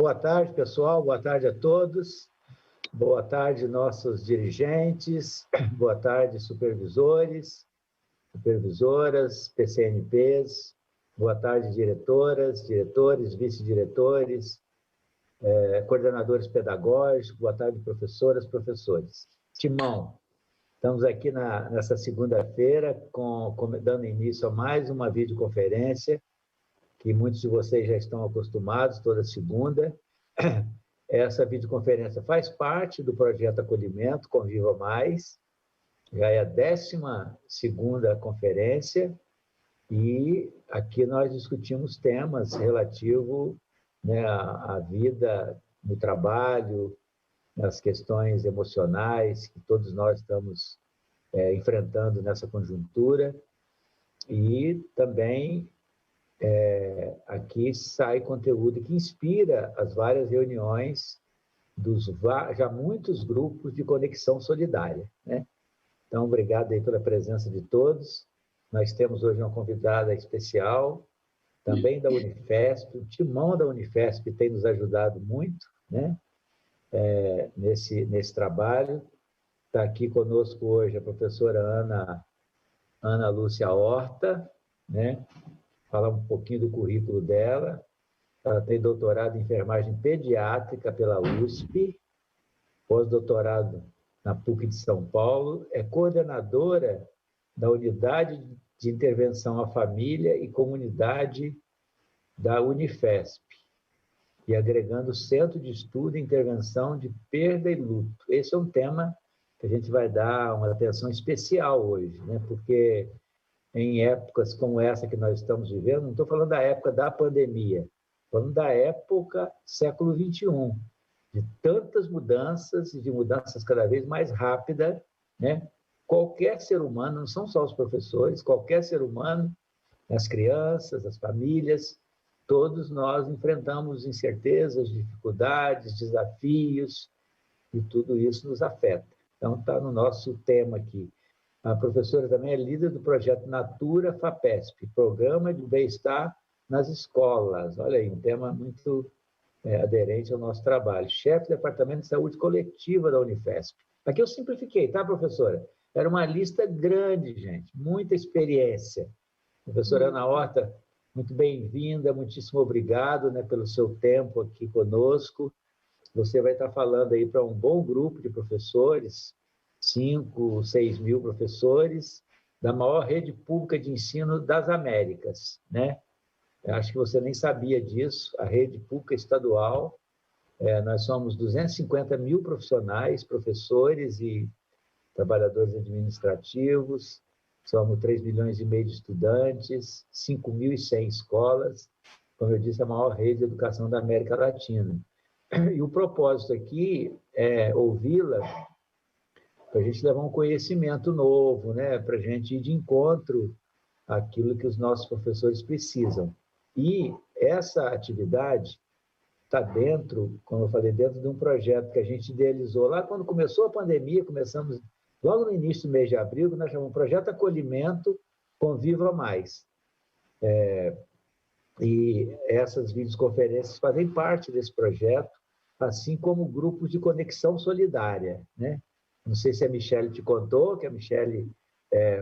Boa tarde, pessoal. Boa tarde a todos. Boa tarde, nossos dirigentes. Boa tarde, supervisores, supervisoras, PCNPs. Boa tarde, diretoras, diretores, vice-diretores, coordenadores pedagógicos. Boa tarde, professoras, professores. Timão, estamos aqui nessa segunda-feira, dando início a mais uma videoconferência, que muitos de vocês já estão acostumados, toda segunda. Essa videoconferência faz parte do projeto Acolhimento Conviva Mais, já é a 12ª conferência, e aqui nós discutimos temas relativos, né, à vida no trabalho, as questões emocionais que todos nós estamos enfrentando nessa conjuntura, e também aqui sai conteúdo que inspira as várias reuniões dos já muitos grupos de conexão solidária, né? Então, obrigado aí pela presença de todos. Nós temos hoje uma convidada especial, também da Unifesp, o Timão da Unifesp tem nos ajudado muito, né? Nesse trabalho. Está aqui conosco hoje a professora Ana Lúcia Horta, né? Falar um pouquinho do currículo dela. Ela tem doutorado em enfermagem pediátrica pela USP, pós-doutorado na PUC de São Paulo, é coordenadora da Unidade de Intervenção à Família e Comunidade da Unifesp, e agregando o Centro de Estudo e Intervenção de Perda e Luto. Esse é um tema que a gente vai dar uma atenção especial hoje, né? Porque em épocas como essa que nós estamos vivendo, não estou falando da época da pandemia, estou falando da época século XXI, de tantas mudanças e de mudanças cada vez mais rápidas, né? Qualquer ser humano, não são só os professores, qualquer ser humano, as crianças, as famílias, todos nós enfrentamos incertezas, dificuldades, desafios, e tudo isso nos afeta. Então, está no nosso tema aqui. A professora também é líder do projeto Natura FAPESP, Programa de Bem-Estar nas Escolas. Olha aí, um tema muito aderente ao nosso trabalho. Chefe do Departamento de Saúde Coletiva da Unifesp. Aqui eu simplifiquei, tá, professora? Era uma lista grande, gente, muita experiência. Professora Ana Horta, muito bem-vinda, muitíssimo obrigado, né, pelo seu tempo aqui conosco. Você vai estar falando aí para um bom grupo de professores, 5, 6 mil professores, da maior rede pública de ensino das Américas, né? Eu acho que você nem sabia disso, a rede pública estadual, nós somos 250 mil profissionais, professores e trabalhadores administrativos, somos 3 milhões e meio de estudantes, 5.100 escolas, como eu disse, a maior rede de educação da América Latina. E o propósito aqui é ouvi-la para a gente levar um conhecimento novo, né? Para a gente ir de encontro àquilo que os nossos professores precisam. E essa atividade está dentro, como eu falei, dentro de um projeto que a gente idealizou lá quando começou a pandemia, começamos logo no início do mês de abril, que nós chamamos de Projeto Acolhimento Conviva Mais. E essas videoconferências fazem parte desse projeto, assim como grupos de conexão solidária, né? Não sei se a Michele te contou, que a Michele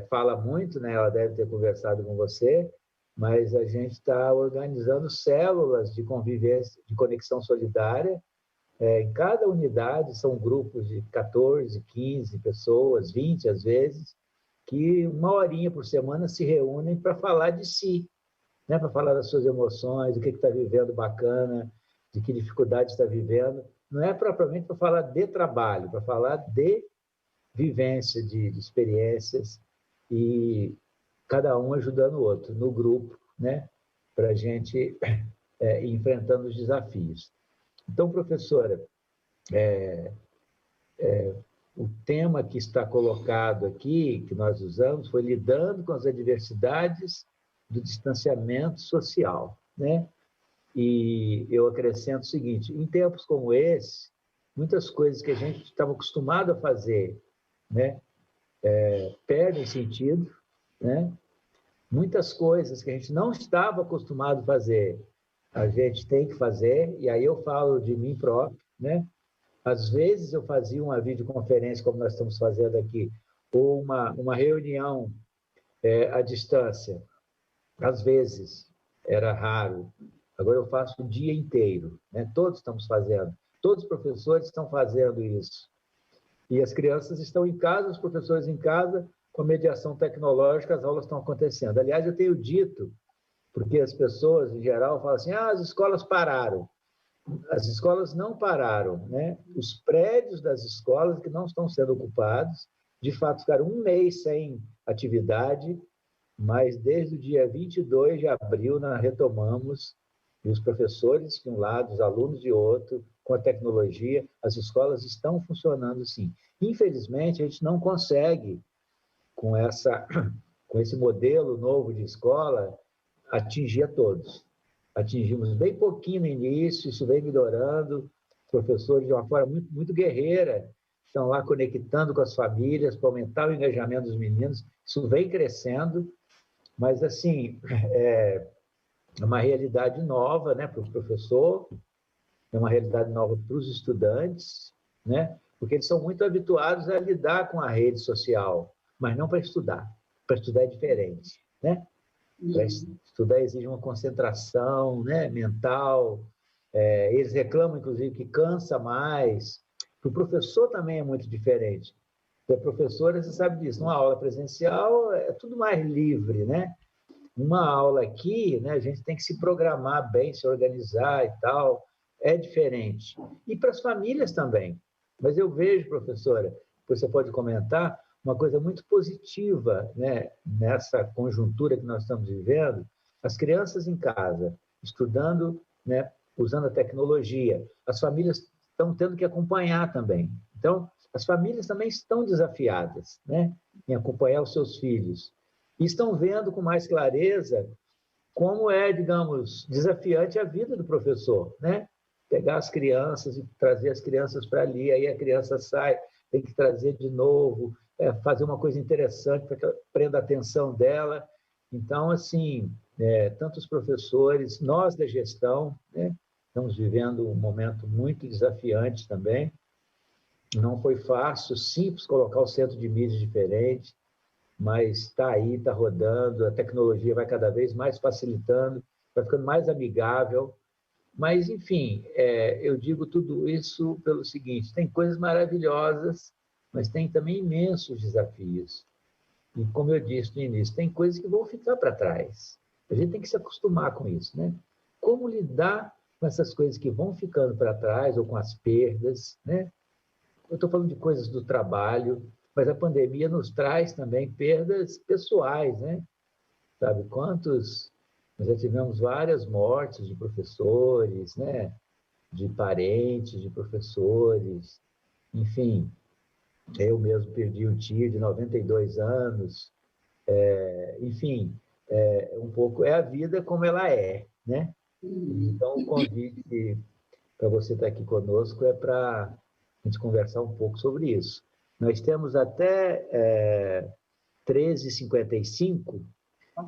fala muito, né? Ela deve ter conversado com você, mas a gente está organizando células de convivência, de conexão solidária. Em cada unidade são grupos de 14, 15 pessoas, 20 às vezes, que uma horinha por semana se reúnem para falar de si, né? Para falar das suas emoções, do que está vivendo bacana, de que dificuldade está vivendo. Não é propriamente para falar de trabalho, para falar de vivência, de experiências, e cada um ajudando o outro no grupo, né? Para a gente ir enfrentando os desafios. Então, professora, o tema que está colocado aqui, que nós usamos, foi lidando com as adversidades do distanciamento social, né? E eu acrescento o seguinte: em tempos como esse, muitas coisas que a gente estava acostumado a fazer, né, perdem sentido, né? Muitas coisas que a gente não estava acostumado a fazer a gente tem que fazer, e aí eu falo de mim próprio, né? Às vezes eu fazia uma videoconferência, como nós estamos fazendo aqui, ou uma reunião à distância. Às vezes, era raro. Agora eu faço o dia inteiro, né? Todos estamos fazendo. Todos os professores estão fazendo isso. E as crianças estão em casa, os professores em casa, com a mediação tecnológica, as aulas estão acontecendo. Aliás, eu tenho dito, porque as pessoas, em geral, falam assim, as escolas pararam. As escolas não pararam, né? Os prédios das escolas que não estão sendo ocupados, de fato, ficaram um mês sem atividade, mas desde o dia 22 de abril nós retomamos, e os professores de um lado, os alunos de outro, com a tecnologia, as escolas estão funcionando sim. Infelizmente, a gente não consegue, com esse modelo novo de escola, atingir a todos. Atingimos bem pouquinho no início, isso vem melhorando, professores de uma forma muito, muito guerreira, estão lá conectando com as famílias para aumentar o engajamento dos meninos, isso vem crescendo, mas assim, é uma realidade nova, né, para o professor, é uma realidade nova para os estudantes, né, porque eles são muito habituados a lidar com a rede social, mas não para estudar. Para estudar é diferente, né? Para estudar exige uma concentração, né, mental. Eles reclamam, inclusive, que cansa mais. Para o professor também é muito diferente. Para professora, você sabe disso, numa aula presencial é tudo mais livre, né? Uma aula aqui, né, a gente tem que se programar bem, se organizar e tal, é diferente. E para as famílias também. Mas eu vejo, professora, você pode comentar, uma coisa muito positiva, né, nessa conjuntura que nós estamos vivendo, as crianças em casa, estudando, né, usando a tecnologia, as famílias estão tendo que acompanhar também. Então, as famílias também estão desafiadas, né, em acompanhar os seus filhos. E estão vendo com mais clareza como é, digamos, desafiante a vida do professor, né? Pegar as crianças e trazer as crianças para ali, aí a criança sai, tem que trazer de novo, fazer uma coisa interessante para que ela prenda a atenção dela. Então, assim, tanto os professores, nós da gestão, né? Estamos vivendo um momento muito desafiante também. Não foi fácil, simples colocar o centro de mídias diferente, mas está aí, está rodando, a tecnologia vai cada vez mais facilitando, vai ficando mais amigável. Mas, enfim, eu digo tudo isso pelo seguinte: tem coisas maravilhosas, mas tem também imensos desafios. E, como eu disse no início, tem coisas que vão ficar para trás. A gente tem que se acostumar com isso, né? Como lidar com essas coisas que vão ficando para trás, ou com as perdas, né? Eu estou falando de coisas do trabalho, mas a pandemia nos traz também perdas pessoais, né? Sabe quantos? Nós já tivemos várias mortes de professores, né? De parentes de professores, enfim. Eu mesmo perdi um tio de 92 anos, enfim, um pouco é a vida como ela é, né? Então, o convite para você estar aqui conosco é para a gente conversar um pouco sobre isso. Nós temos até 13h55,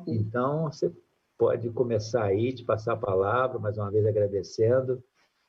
então você pode começar aí, te passar a palavra, mais uma vez agradecendo,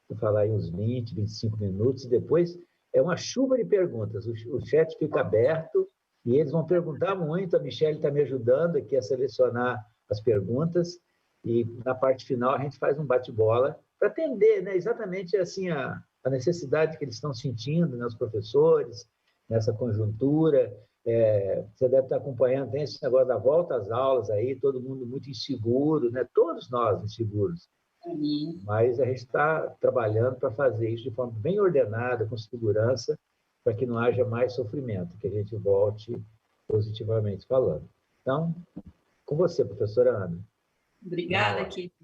vou falar aí uns 20, 25 minutos, e depois é uma chuva de perguntas, o chat fica aberto e eles vão perguntar muito, a Michelle está me ajudando aqui a selecionar as perguntas, e na parte final a gente faz um bate-bola para atender, né, exatamente assim a necessidade que eles estão sentindo, né, os professores, nessa conjuntura. Você deve estar acompanhando, tem esse negócio da volta às aulas aí, todo mundo muito inseguro, né? Todos nós inseguros. Mas a gente está trabalhando para fazer isso de forma bem ordenada, com segurança, para que não haja mais sofrimento, que a gente volte positivamente falando. Então, com você, professora Ana. Obrigada, querido.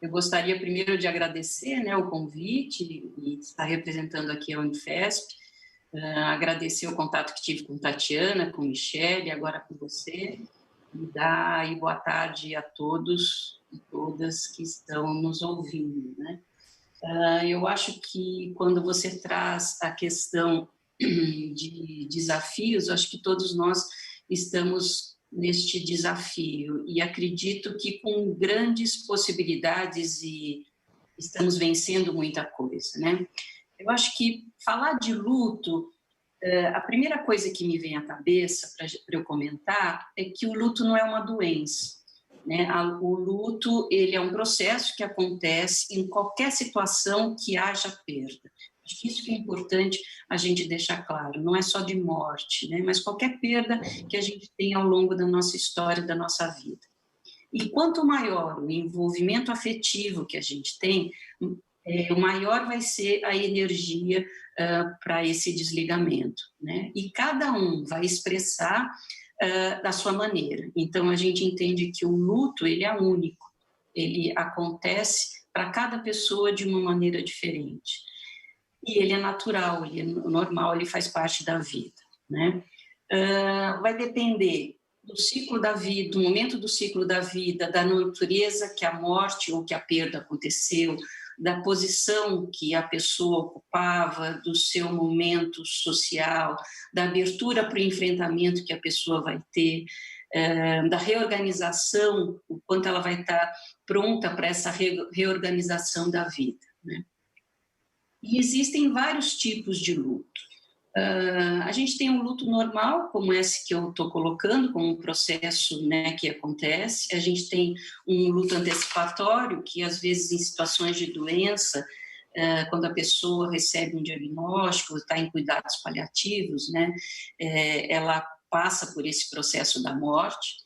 Eu gostaria primeiro de agradecer, né, o convite e estar representando aqui a Unifesp, agradecer o contato que tive com Tatiana, com Michelle, agora com você, e dar aí boa tarde a todos e todas que estão nos ouvindo, né? Eu acho que quando você traz a questão de desafios, acho que todos nós estamos neste desafio e acredito que com grandes possibilidades e estamos vencendo muita coisa, né? Eu acho que falar de luto, a primeira coisa que me vem à cabeça para eu comentar é que o luto não é uma doença, né? O luto, ele é um processo que acontece em qualquer situação que haja perda. Acho que isso que é importante a gente deixar claro, não é só de morte, né? Mas qualquer perda que a gente tem ao longo da nossa história, da nossa vida. E quanto maior o envolvimento afetivo que a gente tem, maior vai ser a energia para esse desligamento, né? E cada um vai expressar da sua maneira. Então, a gente entende que o luto, ele é único, ele acontece para cada pessoa de uma maneira diferente. E ele é natural, ele é normal, ele faz parte da vida, né? Vai depender do ciclo da vida, do momento do ciclo da vida, da natureza que a morte ou que a perda aconteceu, da posição que a pessoa ocupava, do seu momento social, da abertura para o enfrentamento que a pessoa vai ter, da reorganização, o quanto ela vai estar pronta para essa reorganização da vida, né? E existem vários tipos de luto. A gente tem um luto normal, como esse que eu estou colocando, como um processo, né, que acontece. A gente tem um luto antecipatório, que às vezes em situações de doença, quando a pessoa recebe um diagnóstico, está em cuidados paliativos, né, ela passa por esse processo da morte.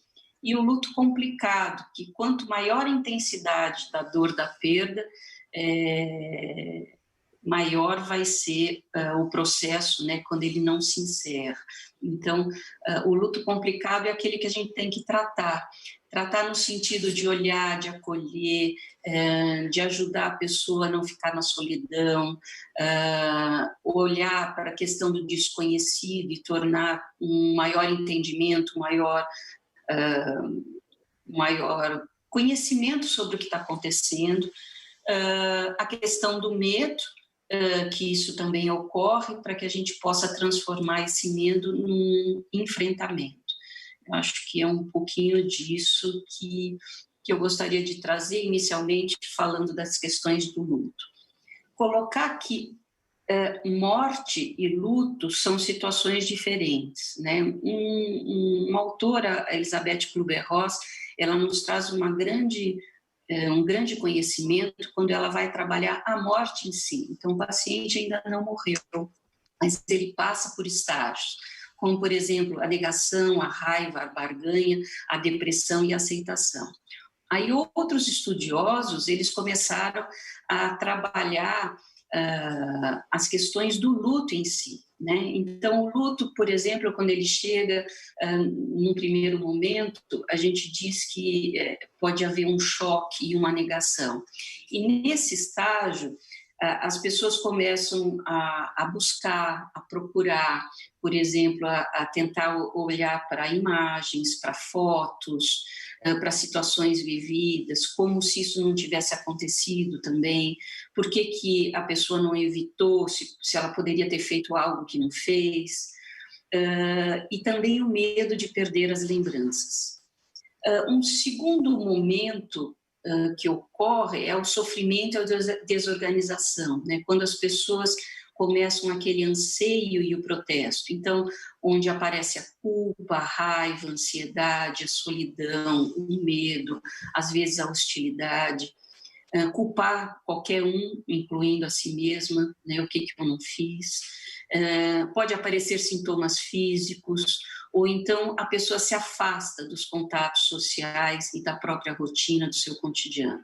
E o luto complicado, que quanto maior a intensidade da dor da perda, maior vai ser o processo, né, quando ele não se encerra. Então, o luto complicado é aquele que a gente tem que tratar no sentido de olhar, de acolher, de ajudar a pessoa a não ficar na solidão, olhar para a questão do desconhecido e tornar um maior entendimento, maior conhecimento sobre o que está acontecendo, a questão do medo, que isso também ocorre, para que a gente possa transformar esse medo num enfrentamento. Eu acho que é um pouquinho disso que eu gostaria de trazer inicialmente, falando das questões do luto. Colocar que morte e luto são situações diferentes, né? Uma autora, Elizabeth Kübler-Ross, ela nos traz um grande conhecimento quando ela vai trabalhar a morte em si. Então, o paciente ainda não morreu, mas ele passa por estágios, como, por exemplo, a negação, a raiva, a barganha, a depressão e a aceitação. Aí, outros estudiosos, eles começaram a trabalhar as questões do luto em si, né? Então, o luto, por exemplo, quando ele chega num primeiro momento, a gente diz que pode haver um choque e uma negação. E nesse estágio, as pessoas começam a buscar, a procurar, por exemplo, a tentar olhar para imagens, para fotos, para situações vividas, como se isso não tivesse acontecido também, por que a pessoa não evitou, se ela poderia ter feito algo que não fez, e também o medo de perder as lembranças. Um segundo momento que ocorre é o sofrimento e a desorganização, né? Quando as pessoas começam aquele anseio e o protesto. Então, onde aparece a culpa, a raiva, a ansiedade, a solidão, o medo, às vezes a hostilidade, culpar qualquer um, incluindo a si mesma, né? O que eu não fiz. Pode aparecer sintomas físicos, ou então a pessoa se afasta dos contatos sociais e da própria rotina do seu cotidiano.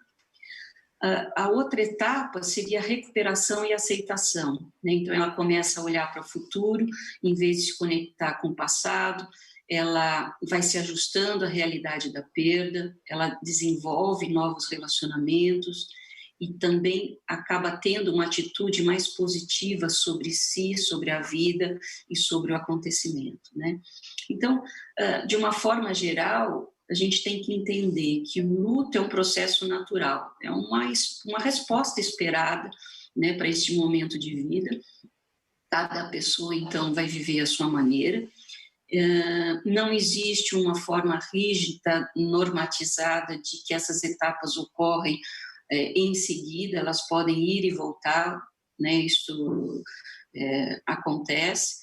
A outra etapa seria a recuperação e aceitação, né? Então ela começa a olhar para o futuro, em vez de se conectar com o passado, ela vai se ajustando à realidade da perda, ela desenvolve novos relacionamentos e também acaba tendo uma atitude mais positiva sobre si, sobre a vida e sobre o acontecimento, né? Então, de uma forma geral, a gente tem que entender que o luto é um processo natural, é uma resposta esperada, né, para este momento de vida. Cada pessoa, então, vai viver a sua maneira. Não existe uma forma rígida, normatizada de que essas etapas ocorrem em seguida, elas podem ir e voltar, né? Isso acontece.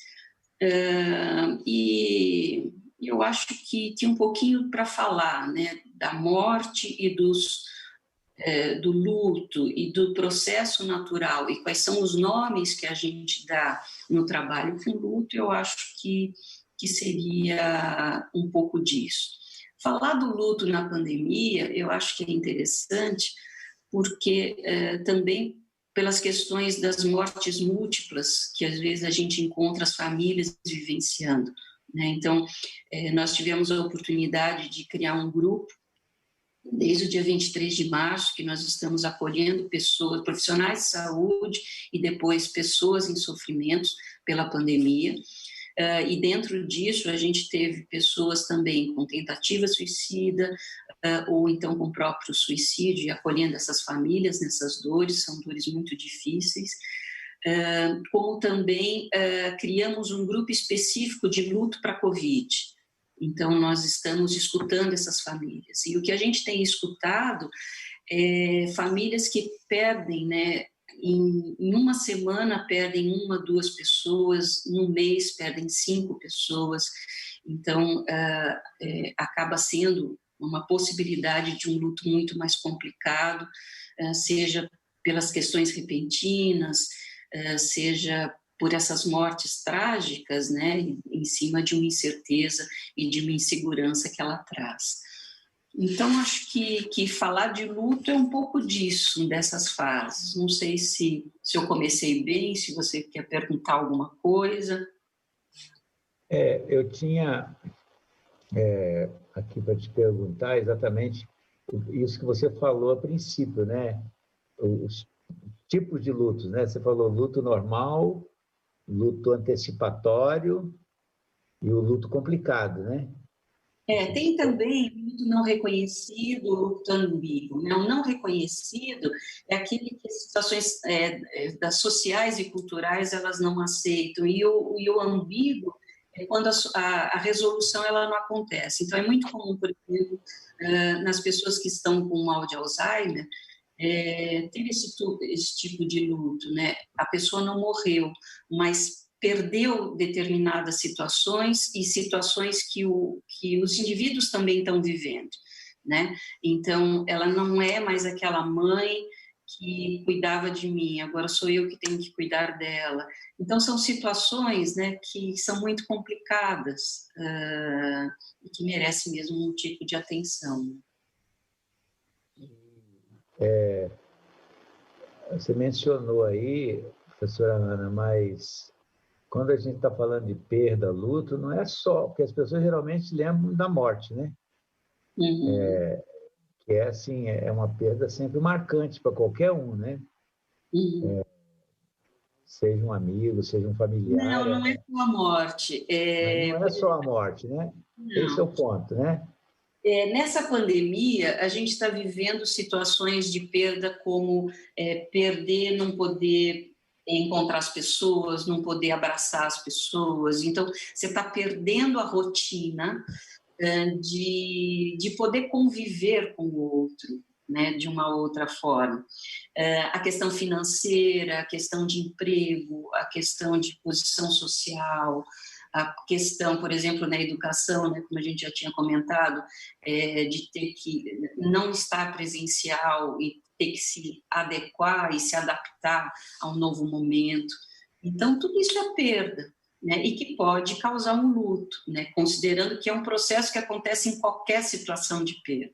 E eu acho que tinha um pouquinho para falar, né, da morte e do luto e do processo natural e quais são os nomes que a gente dá no trabalho com luto. Eu acho que seria um pouco disso. Falar do luto na pandemia, eu acho que é interessante, porque também pelas questões das mortes múltiplas, que às vezes a gente encontra as famílias vivenciando, né? Então, nós tivemos a oportunidade de criar um grupo, desde o dia 23 de março, que nós estamos acolhendo pessoas, profissionais de saúde e depois pessoas em sofrimentos pela pandemia. E dentro disso a gente teve pessoas também com tentativa suicida ou então com próprio suicídio, e acolhendo essas famílias nessas dores, são dores muito difíceis. Como também criamos um grupo específico de luto para a Covid. Então nós estamos escutando essas famílias, e o que a gente tem escutado é famílias que perdem, né, em uma semana perdem 1, 2 pessoas, no mês perdem 5 pessoas, então acaba sendo uma possibilidade de um luto muito mais complicado, seja pelas questões repentinas, seja por essas mortes trágicas, né, em cima de uma incerteza e de uma insegurança que ela traz. Então, acho que falar de luto é um pouco disso, dessas fases. Não sei se eu comecei bem, se você quer perguntar alguma coisa. Eu tinha aqui para te perguntar exatamente isso que você falou a princípio, né? Os tipos de lutos, né? Você falou luto normal, luto antecipatório e o luto complicado, né? Tem também luto não reconhecido, luto ambíguo. O não reconhecido é aquele que as situações das sociais e culturais elas não aceitam, e o ambíguo é quando a resolução ela não acontece. Então, é muito comum, por exemplo, nas pessoas que estão com mal de Alzheimer, ter esse tipo de luto, né? A pessoa não morreu, mas perdeu determinadas situações e situações que os indivíduos também estão vivendo, né? Então, ela não é mais aquela mãe que cuidava de mim, agora sou eu que tenho que cuidar dela. Então, são situações, né, que são muito complicadas e que merecem mesmo um tipo de atenção. Você mencionou aí, professora Ana, mas quando a gente está falando de perda, luto, não é só, porque as pessoas geralmente lembram da morte, né? Uhum. Que é assim, é uma perda sempre marcante para qualquer um, né? Uhum. Seja um amigo, seja um familiar, Não é só a morte. mas não é só a morte, né? Esse é o Não. ponto, né? Nessa pandemia, a gente está vivendo situações de perda como perder, não poder encontrar as pessoas, não poder abraçar as pessoas. Então, você está perdendo a rotina de poder conviver com o outro, né, de uma outra forma. A questão financeira, a questão de emprego, a questão de posição social, a questão, por exemplo, na educação, né, como a gente já tinha comentado, de ter que não estar presencial e ter que se adequar e se adaptar a um novo momento. Então, tudo isso é perda, né, e que pode causar um luto, né, considerando que é um processo que acontece em qualquer situação de perda.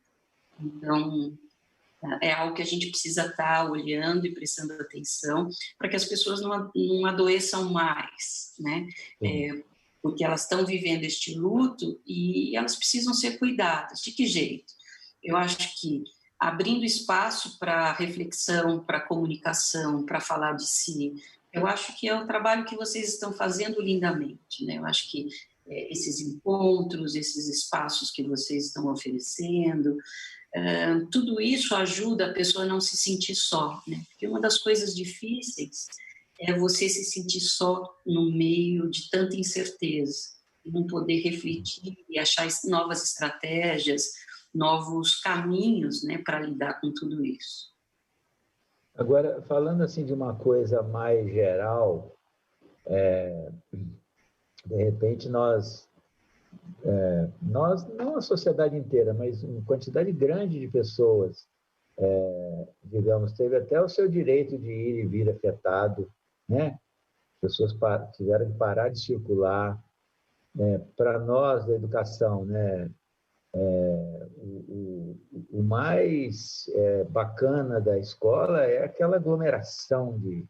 Então, é algo que a gente precisa estar olhando e prestando atenção para que as pessoas não adoeçam mais, né? Porque elas estão vivendo este luto e elas precisam ser cuidadas. De que jeito? Eu acho que abrindo espaço para reflexão, para comunicação, para falar de si, eu acho que é o trabalho que vocês estão fazendo lindamente, né? Eu acho que esses encontros, esses espaços que vocês estão oferecendo, tudo isso ajuda a pessoa a não se sentir só, né? Porque uma das coisas difíceis é você se sentir só no meio de tanta incerteza. não poder refletir e achar novas estratégias, novos caminhos, né, para lidar com tudo isso. Agora, falando assim de uma coisa mais geral, de repente nós, não a sociedade inteira, mas uma quantidade grande de pessoas, digamos, teve até o seu direito de ir e vir afetado, né? Pessoas tiveram que parar de circular. Para nós da educação, né? O mais bacana da escola é aquela aglomeração de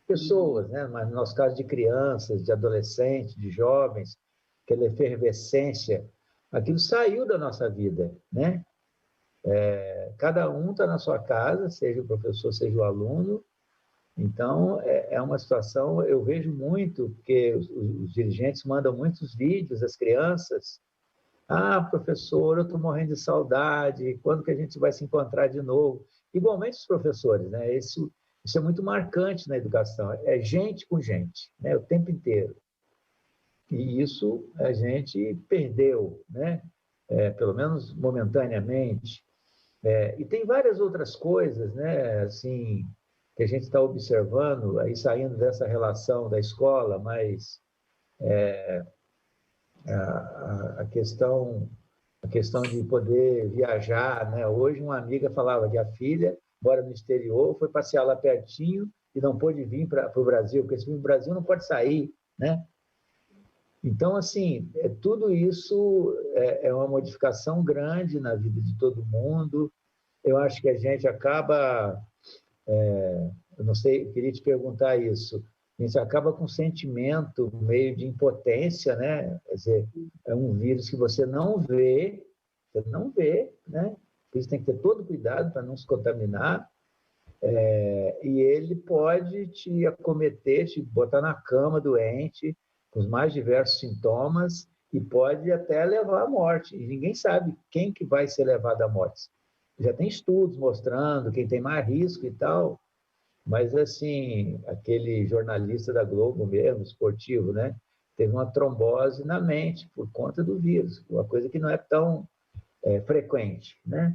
pessoas, né? Mas no nosso caso de crianças, de adolescentes, de jovens, aquela efervescência, aquilo saiu da nossa vida, né? Cada um está na sua casa, seja o professor, seja o aluno. Então, é uma situação, eu vejo muito, porque os dirigentes mandam muitos vídeos às crianças. Ah, professor, eu estou morrendo de saudade, quando que a gente vai se encontrar de novo? Igualmente os professores, né? Isso é muito marcante na educação, é gente com gente, né? O tempo inteiro. E isso a gente perdeu, né? Pelo menos momentaneamente. E tem várias outras coisas, né? Assim, que a gente está observando, aí saindo dessa relação da escola, mas a questão de poder viajar, né? Hoje uma amiga falava que a filha mora no exterior, foi passear lá pertinho e não pôde vir para o Brasil, porque se vir para o Brasil não pode sair, né? Então, assim, tudo isso é uma modificação grande na vida de todo mundo. Eu acho que a gente acaba, eu não sei, eu queria te perguntar isso, a gente acaba com um sentimento meio de impotência, né? Quer dizer, é um vírus que você não vê, né? Por isso tem que ter todo cuidado para não se contaminar, e ele pode te acometer, te botar na cama doente, com os mais diversos sintomas, e pode até levar à morte. E ninguém sabe quem que vai ser levado à morte. Já tem estudos mostrando quem tem mais risco e tal, mas assim, aquele jornalista da Globo mesmo, esportivo, né? Teve uma trombose na mente por conta do vírus, uma coisa que não é tão frequente, né?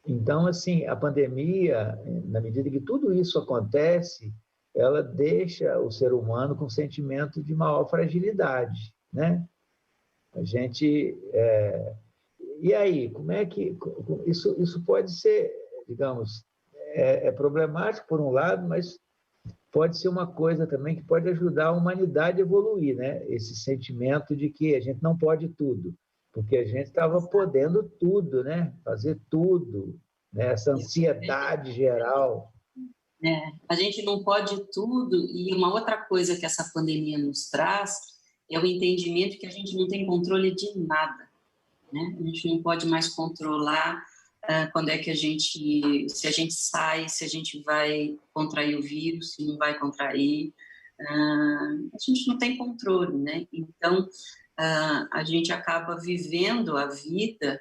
Então, assim, a pandemia, na medida que tudo isso acontece, ela deixa o ser humano com um sentimento de maior fragilidade, né? A gente... E aí, como é que... Isso pode ser, digamos, problemático por um lado, mas pode ser uma coisa também que pode ajudar a humanidade a evoluir, né? Esse sentimento de que a gente não pode tudo, porque a gente estava podendo tudo, né? Fazer tudo, né? Essa ansiedade geral. A gente não pode tudo, e uma outra coisa que essa pandemia nos traz é o entendimento que a gente não tem controle de nada, né? A gente não pode mais controlar quando é que se a gente sai, se a gente vai contrair o vírus, se não vai contrair, a gente não tem controle, né? Então, a gente acaba vivendo a vida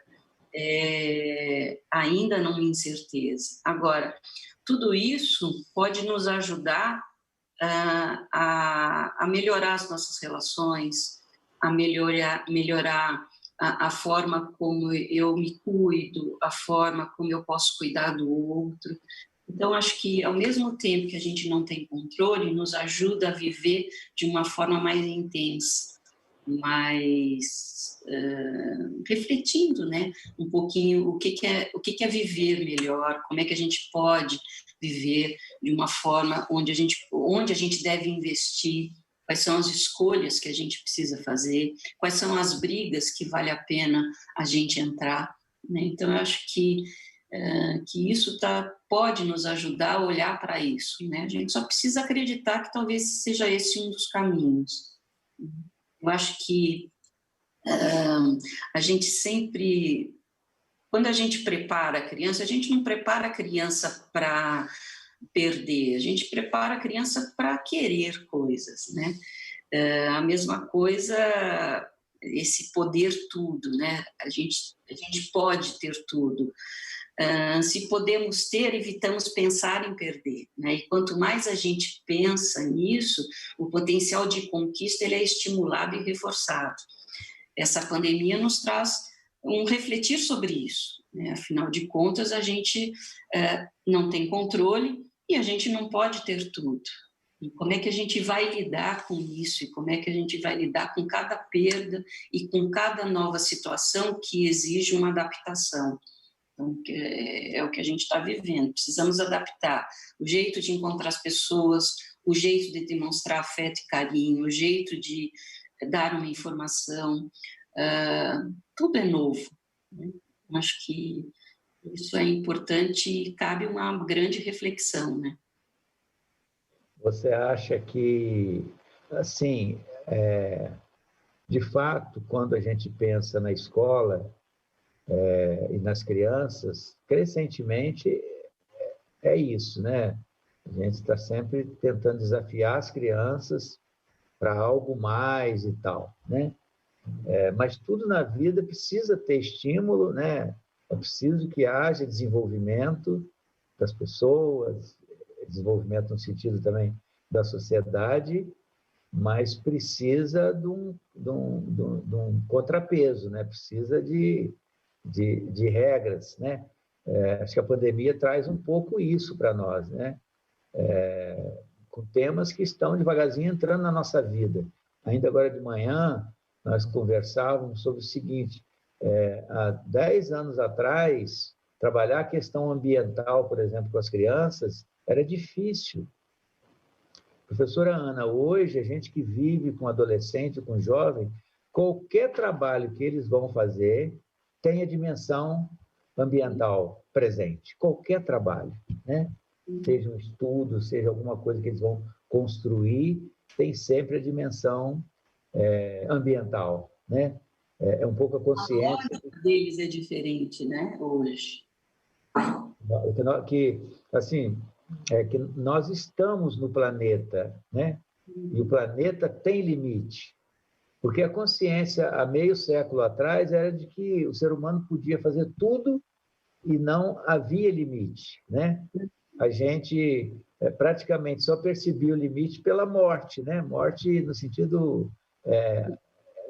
ainda numa incerteza. Agora, tudo isso pode nos ajudar a melhorar as nossas relações, a melhorar a forma como eu me cuido, a forma como eu posso cuidar do outro. Então, acho que, ao mesmo tempo que a gente não tem controle, nos ajuda a viver de uma forma mais intensa, mais refletindo, né, um pouquinho o que é viver melhor, como é que a gente pode viver de uma forma onde a gente deve investir, quais são as escolhas que a gente precisa fazer, quais são as brigas que vale a pena a gente entrar, né? Então, eu acho que isso pode nos ajudar a olhar para isso, né? A gente só precisa acreditar que talvez seja esse um dos caminhos. Eu acho que a gente sempre, quando a gente prepara a criança, a gente não prepara a criança para perder, a gente prepara a criança para querer coisas, né? A mesma coisa, esse poder tudo, né? A gente pode ter tudo. Se podemos ter, evitamos pensar em perder, né? E quanto mais a gente pensa nisso, o potencial de conquista ele é estimulado e reforçado. Essa pandemia nos traz um refletir sobre isso, né? Afinal de contas, a gente não tem controle e a gente não pode ter tudo. E como é que a gente vai lidar com isso? E como é que a gente vai lidar com cada perda e com cada nova situação que exige uma adaptação? Então, é o que a gente está vivendo. Precisamos adaptar o jeito de encontrar as pessoas, o jeito de demonstrar afeto e carinho, o jeito de dar uma informação. Tudo é novo, né? Acho que isso é importante e cabe uma grande reflexão, né? Você acha que, assim, de fato, quando a gente pensa na escola e nas crianças, crescentemente é isso, né? A gente está sempre tentando desafiar as crianças para algo mais e tal, né? Mas tudo na vida precisa ter estímulo, né? É preciso que haja desenvolvimento das pessoas, desenvolvimento no sentido também da sociedade, mas precisa de um contrapeso, né? Precisa de regras, né? Acho que a pandemia traz um pouco isso para nós, né? Com temas que estão devagarzinho entrando na nossa vida. Ainda agora de manhã, nós conversávamos sobre o seguinte, há 10 anos atrás, trabalhar a questão ambiental, por exemplo, com as crianças, era difícil. Professora Ana, hoje, a gente que vive com adolescente, com jovem, qualquer trabalho que eles vão fazer tem a dimensão ambiental presente. Qualquer trabalho, né? Seja um estudo, seja alguma coisa que eles vão construir, tem sempre a dimensão ambiental, né? É um pouco a consciência. A lógica deles é diferente, né, hoje. Que, assim, que nós estamos no planeta, né? E o planeta tem limite. Porque a consciência, há meio século atrás, era de que o ser humano podia fazer tudo e não havia limite, né? A gente praticamente só percebia o limite pela morte, né? Morte no sentido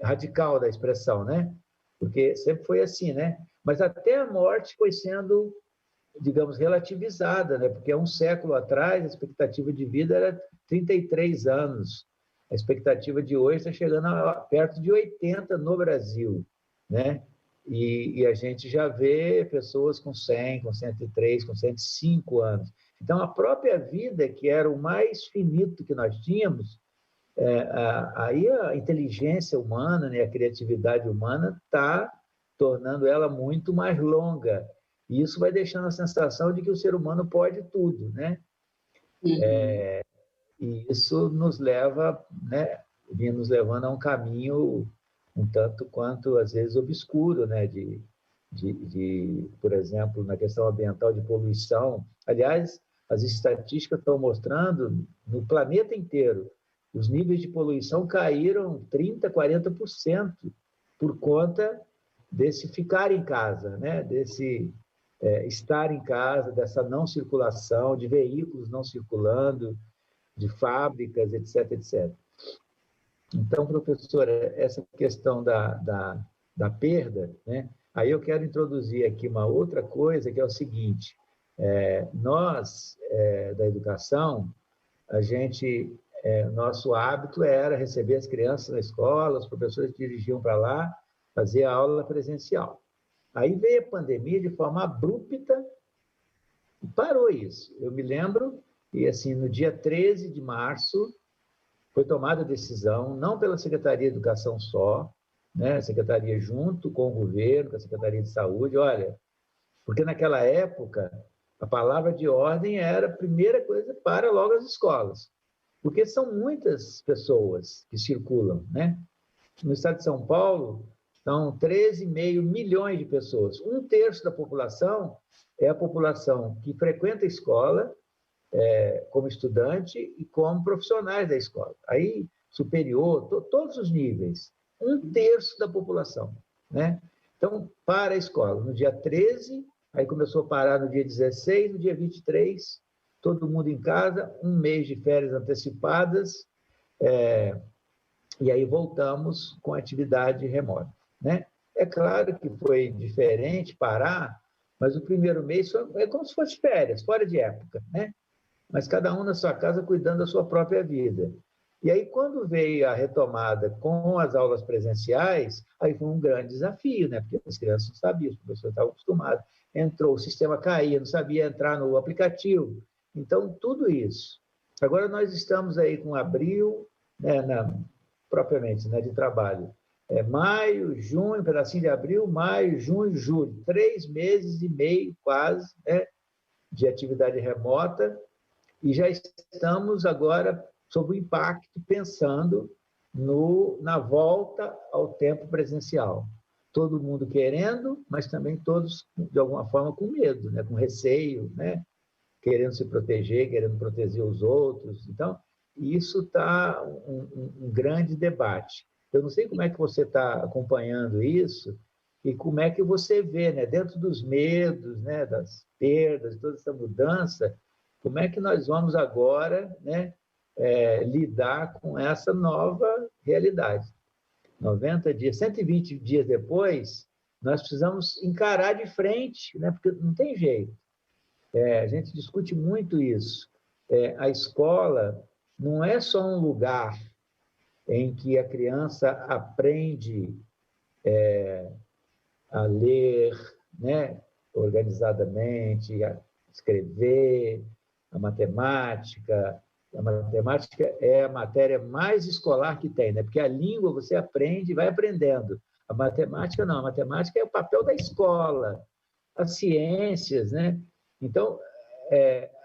radical da expressão, né? Porque sempre foi assim, né? Mas até a morte foi sendo, digamos, relativizada, né? Porque há um século atrás a expectativa de vida era 33 anos. A expectativa de hoje está chegando perto de 80 no Brasil, né? E a gente já vê pessoas com 100, com 103, com 105 anos. Então, a própria vida, que era o mais finito que nós tínhamos, aí a inteligência humana, né, a criatividade humana está tornando ela muito mais longa. E isso vai deixando a sensação de que o ser humano pode tudo, né? E isso nos leva, né, vinha nos levando a um caminho um tanto quanto, às vezes, obscuro, né? Por exemplo, na questão ambiental de poluição. Aliás, as estatísticas estão mostrando, no planeta inteiro, os níveis de poluição caíram 30%, 40% por conta desse ficar em casa, né? Desse estar em casa, dessa não circulação, de veículos não circulando, de fábricas, etc, etc. Então, professora, essa questão da perda, né? Aí eu quero introduzir aqui uma outra coisa, que é o seguinte, nós, da educação, nosso hábito era receber as crianças na escola, os professores dirigiam para lá, fazer a aula presencial. Aí veio a pandemia de forma abrupta e parou isso. Eu me lembro, e assim, no dia 13 de março, foi tomada a decisão, não pela Secretaria de Educação só, né? A Secretaria junto com o governo, com a Secretaria de Saúde, olha, porque naquela época a palavra de ordem era a primeira coisa, para logo as escolas, porque são muitas pessoas que circulam, né? No estado de São Paulo, são 13,5 milhões de pessoas. 1/3 da população é a população que frequenta a escola como estudante e como profissionais da escola. Aí, superior, todos os níveis. 1/3 da população, né? Então, para a escola, no dia 13 Aí começou a parar no dia 16, no dia 23, todo mundo em casa, um mês de férias antecipadas, e aí voltamos com atividade remota, né? É claro que foi diferente parar, mas o primeiro mês é como se fosse férias, fora de época, né? Mas cada um na sua casa cuidando da sua própria vida. E aí, quando veio a retomada com as aulas presenciais, aí foi um grande desafio, né? Porque as crianças não sabiam, os professores estavam acostumados. Entrou, o sistema caía, não sabia entrar no aplicativo. Então, tudo isso. Agora nós estamos aí com abril, né, propriamente, né, de trabalho. Maio, junho, um pedacinho de abril, maio, junho, julho. 3 meses e meio, quase, né, de atividade remota. E já estamos agora sob o impacto, pensando na volta ao tempo presencial. Todo mundo querendo, mas também todos, de alguma forma, com medo, né? Com receio, né? Querendo se proteger, querendo proteger os outros. Então, isso está um grande debate. Eu não sei como é que você está acompanhando isso e como é que você vê, né? Dentro dos medos, né? Das perdas, toda essa mudança, como é que nós vamos agora, né? Lidar com essa nova realidade. 90 dias, 120 dias depois, nós precisamos encarar de frente, né? Porque não tem jeito. A gente discute muito isso. A escola não é só um lugar em que a criança aprende a ler, né? Organizadamente, a escrever, a matemática. A matemática é a matéria mais escolar que tem, né? Porque a língua você aprende e vai aprendendo. A matemática não, a matemática é o papel da escola, as ciências, né? Então,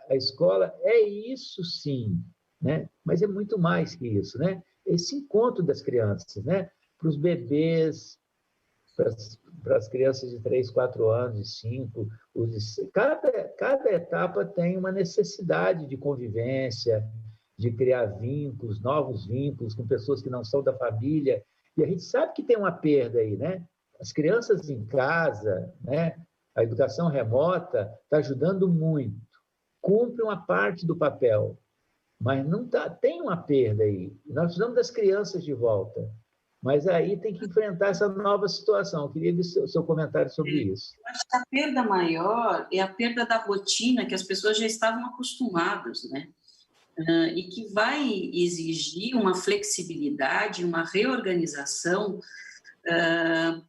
a escola é isso sim, né? Mas é muito mais que isso, né? Esse encontro das crianças, né? Para os bebês, para as crianças de 3, 4 anos, de 5, cada etapa tem uma necessidade de convivência, de criar vínculos, novos vínculos com pessoas que não são da família. E a gente sabe que tem uma perda aí, né? As crianças em casa, né? A educação remota está ajudando muito, cumpre uma parte do papel, mas não tem uma perda aí. Nós precisamos das crianças de volta. Mas aí tem que enfrentar essa nova situação. Eu queria ver o seu comentário sobre isso. Eu acho que a perda maior é a perda da rotina que as pessoas já estavam acostumadas, né? E que vai exigir uma flexibilidade, uma reorganização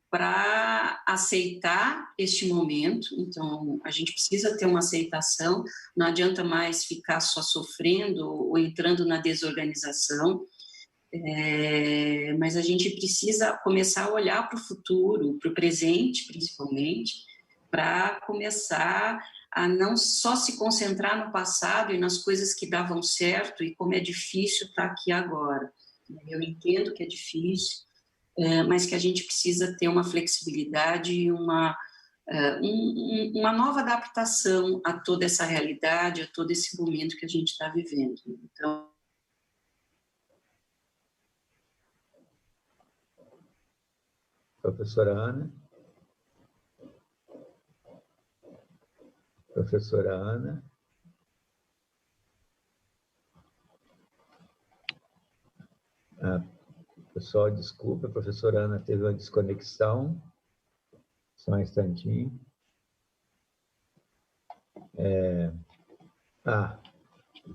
para aceitar este momento. Então, a gente precisa ter uma aceitação, não adianta mais ficar só sofrendo ou entrando na desorganização. Mas a gente precisa começar a olhar para o futuro, para o presente, principalmente, para começar a não só se concentrar no passado e nas coisas que davam certo e como é difícil estar aqui agora. Eu entendo que é difícil, mas que a gente precisa ter uma flexibilidade e uma nova adaptação a toda essa realidade, a todo esse momento que a gente está vivendo. Então, Professora Ana. Professora Ana. Pessoal, desculpa, a professora Ana teve uma desconexão. Só um instantinho.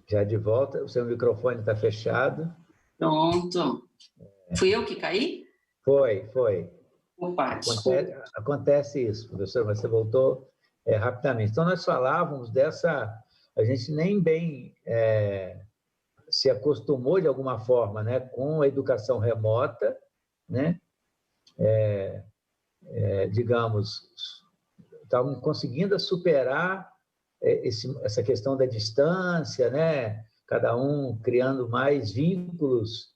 Já de volta, o seu microfone está fechado. Pronto. Fui eu que caí? Foi. Opa, acontece isso, professor, mas você voltou rapidamente. Então, nós falávamos dessa... A gente nem bem se acostumou, de alguma forma, né, com a educação remota, né? Digamos, estavam conseguindo superar essa questão da distância, né? Cada um criando mais vínculos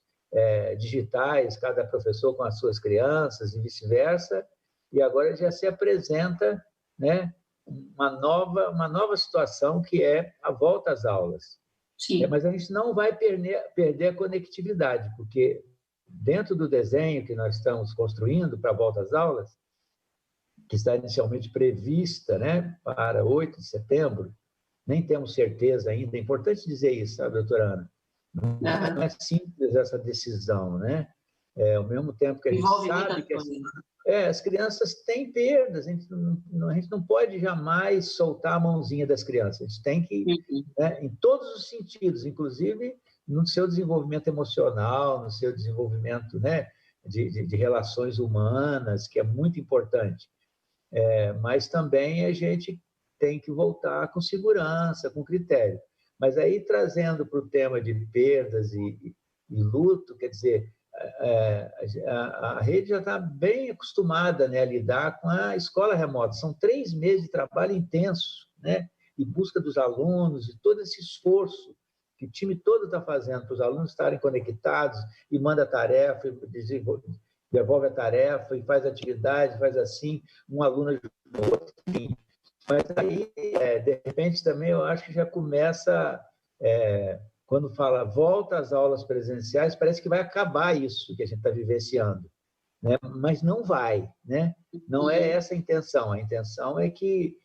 digitais, cada professor com as suas crianças e vice-versa, e agora já se apresenta, né, uma nova situação que é a volta às aulas. sim. Mas a gente não vai perder a conectividade, porque dentro do desenho que nós estamos construindo para a volta às aulas, que está inicialmente prevista, né, para 8 de setembro, nem temos certeza ainda. É importante dizer isso, sabe, doutora Ana? Não é simples essa decisão, né? Ao mesmo tempo que a gente sabe que as crianças têm perdas, a gente não pode jamais soltar a mãozinha das crianças, a gente tem que, né, em todos os sentidos, inclusive no seu desenvolvimento emocional, no seu desenvolvimento, né, de relações humanas, que é muito importante. Mas também a gente tem que voltar com segurança, com critério. Mas aí, trazendo para o tema de perdas e luto, quer dizer, a rede já está bem acostumada, né, a lidar com a escola remota. São 3 meses de trabalho intenso, né, e busca dos alunos, e todo esse esforço que o time todo está fazendo para os alunos estarem conectados, e manda tarefa, e devolve a tarefa, e faz atividade, faz assim, um aluno ajuda o outro, enfim. Mas aí, de repente, também eu acho que já começa, quando fala volta às aulas presenciais, parece que vai acabar isso que a gente está vivenciando, né? Mas não vai, né? Não é essa a intenção. A intenção é que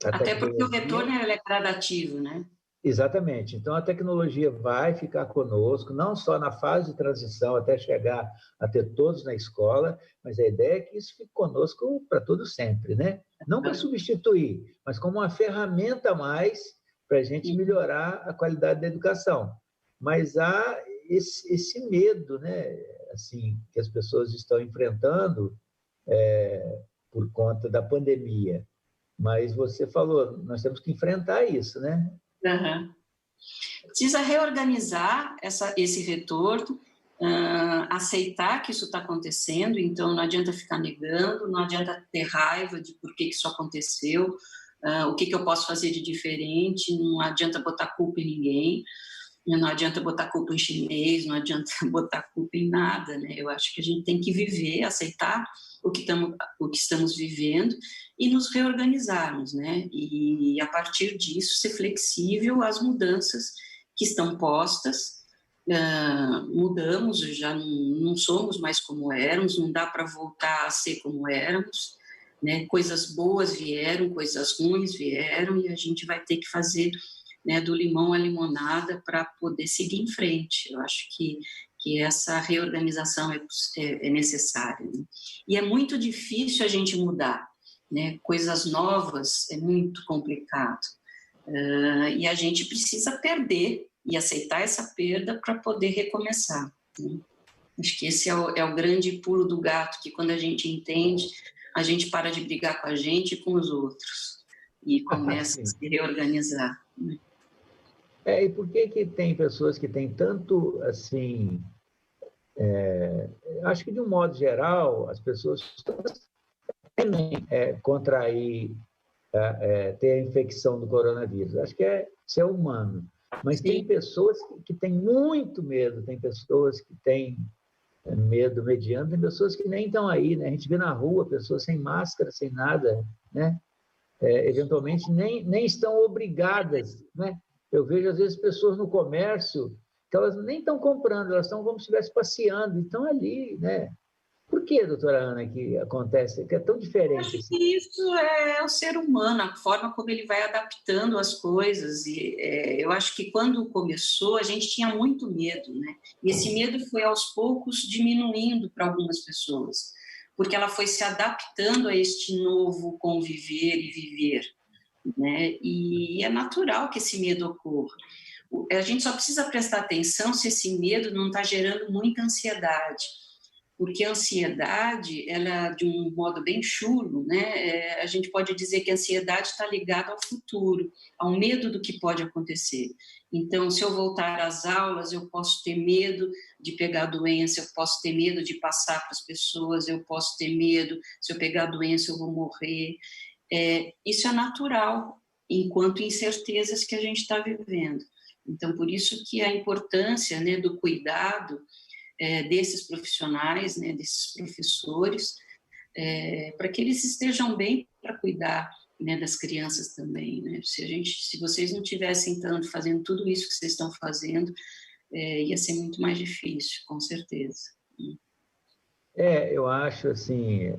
até porque o retorno é gradativo, né? Exatamente. Então, a tecnologia vai ficar conosco, não só na fase de transição, até chegar a ter todos na escola, mas a ideia é que isso fique conosco para todo sempre, né? Não para substituir, mas como uma ferramenta a mais para a gente melhorar a qualidade da educação. Mas há esse medo, né? Assim, que as pessoas estão enfrentando por conta da pandemia. Mas você falou, nós temos que enfrentar isso, né? Precisa reorganizar esse retorno, aceitar que isso está acontecendo, então não adianta ficar negando, não adianta ter raiva de por que isso aconteceu, o que eu posso fazer de diferente, não adianta botar culpa em ninguém, não adianta botar culpa em chinês, não adianta botar culpa em nada, né? Eu acho que a gente tem que viver, aceitar o que estamos vivendo e nos reorganizarmos, né? E a partir disso ser flexível às mudanças que estão postas. Mudamos, já não somos mais como éramos, não dá para voltar a ser como éramos, né? Coisas boas vieram, coisas ruins vieram e a gente vai ter que fazer, né, do limão à limonada para poder seguir em frente. Eu acho que essa reorganização é necessária, né? E é muito difícil a gente mudar, né? Coisas novas é muito complicado. E a gente precisa perder e aceitar essa perda para poder recomeçar, né? Acho que esse é o grande pulo do gato, que quando a gente entende, a gente para de brigar com a gente e com os outros e começa a se reorganizar, né? E por que tem pessoas que têm tanto, assim, acho que de um modo geral, as pessoas temem contrair, ter a infecção do coronavírus. Acho que isso é humano. Mas Sim. Tem pessoas que têm muito medo, tem pessoas que têm medo mediano, tem pessoas que nem estão aí, né? A gente vê na rua pessoas sem máscara, sem nada, né? Eventualmente nem estão obrigadas, né? Eu vejo, às vezes, pessoas no comércio que elas nem estão comprando, elas estão como se estivessem passeando, estão ali, né? Por que, doutora Ana, que acontece, que é tão diferente assim? Isso é o ser humano, a forma como ele vai adaptando as coisas. E eu acho que quando começou, a gente tinha muito medo, né? E esse medo foi aos poucos diminuindo para algumas pessoas, porque ela foi se adaptando a este novo conviver e viver, né? E é natural que esse medo ocorra. A gente só precisa prestar atenção se esse medo não está gerando muita ansiedade, porque a ansiedade, ela, de um modo bem chulo, né, a gente pode dizer que a ansiedade está ligada ao futuro, ao medo do que pode acontecer. Então, se eu voltar às aulas, eu posso ter medo de pegar a doença, eu posso ter medo de passar para as pessoas, eu posso ter medo, se eu pegar a doença, eu vou morrer. Isso é natural, enquanto incertezas que a gente está vivendo. Então, por isso que a importância, né, do cuidado desses profissionais, né, desses professores, para que eles estejam bem para cuidar, né, das crianças também, né? Se vocês não tivessem fazendo tudo isso que vocês estão fazendo, ia ser muito mais difícil, com certeza. Eu acho assim,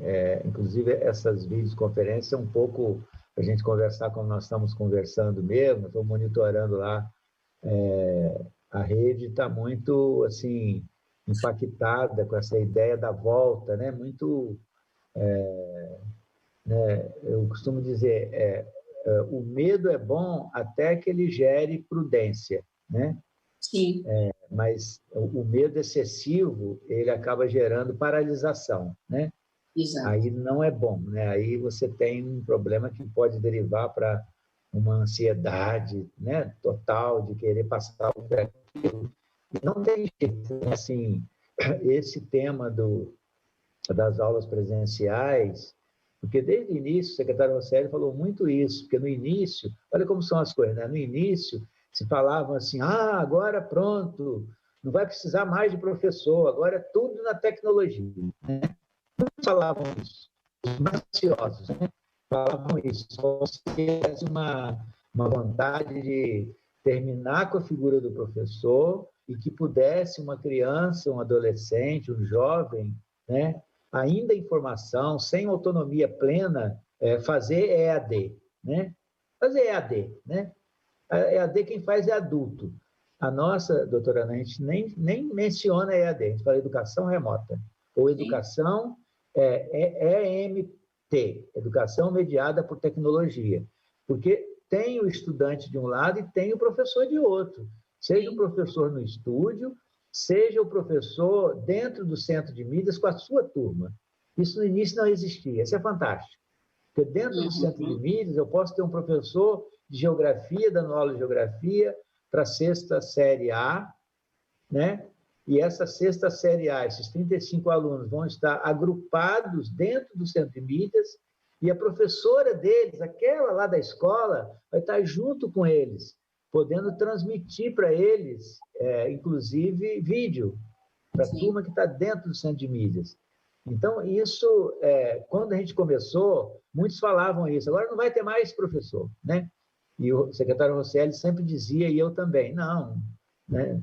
inclusive essas videoconferências é um pouco para a gente conversar como nós estamos conversando mesmo, estou monitorando lá, a rede está muito assim impactada com essa ideia da volta, né? Muito, né? Eu costumo dizer, o medo é bom até que ele gere prudência, né? Sim, Mas o medo excessivo ele acaba gerando paralisação, né? exato. Aí não é bom, né? Aí você tem um problema que pode derivar para uma ansiedade, né, total de querer passar por aquilo. E não tem jeito, né? Assim, esse tema das aulas presenciais, porque desde o início o secretário Rosselli falou muito isso, porque no início, olha como são as coisas, né? No início se falavam assim, agora pronto, não vai precisar mais de professor, agora é tudo na tecnologia. Falavam isso, os mais ansiosos, né? Falavam isso, só se tivesse uma vontade de terminar com a figura do professor e que pudesse uma criança, um adolescente, um jovem, né, ainda em formação, sem autonomia plena, fazer EAD, né? Fazer EAD, né? A EAD quem faz é adulto. A nossa, doutora Ana, a gente nem menciona EAD, a gente fala educação remota, ou Sim, educação EMT, educação mediada por tecnologia, porque tem o estudante de um lado e tem o professor de outro, seja o sim. professor no estúdio, seja o professor dentro do centro de mídias com a sua turma. Isso no início não existia, isso é fantástico. Porque dentro do centro de Uhum. mídias eu posso ter um professor de geografia, dando aula de geografia para a sexta série A, né? E essa sexta série A, esses 35 alunos vão estar agrupados dentro do centro de mídias e a professora deles, aquela lá da escola, vai estar junto com eles, podendo transmitir para eles, inclusive, vídeo, para a Sim, turma que está dentro do centro de mídias. Então, isso, quando a gente começou, muitos falavam isso, agora não vai ter mais professor, né? E o secretário Rosselli sempre dizia, e eu também, não, né?